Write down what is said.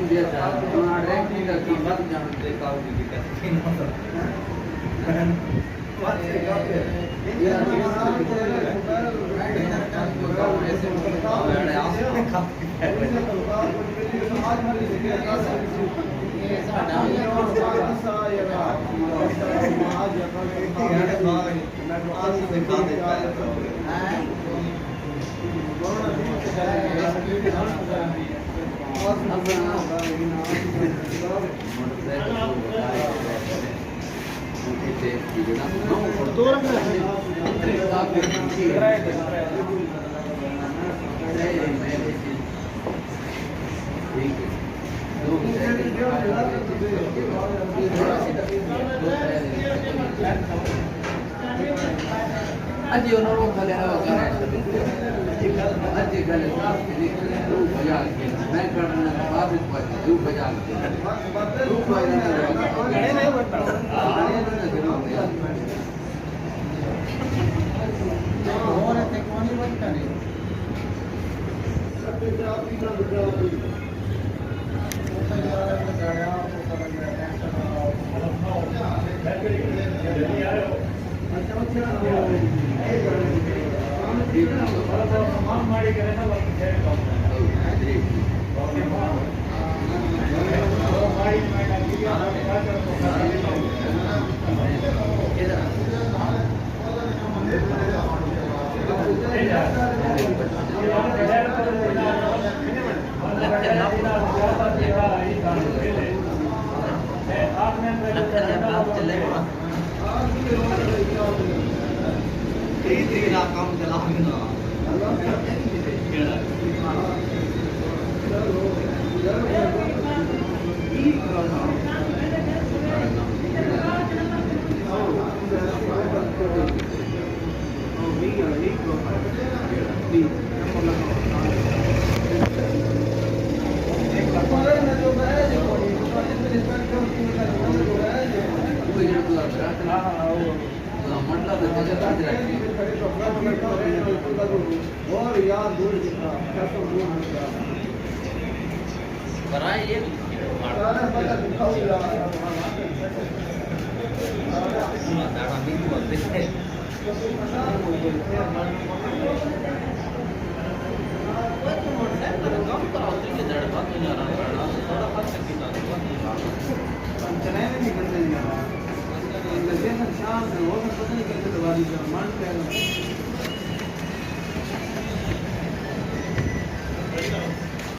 dia jangan ada yang tidak kibat jangan tahu kita ini अजी उन्होंने बोले है वगैरह अजी गले साफ के दू बजा के मैं करना बाद में दू बजा के दू बजा गणे नहीं बनता और ते कौन ही बनता नहीं सब आप ही ना बजा काम चला और यार दूर कराए ये शाम से वो पता नहीं कैसे दबा दी मन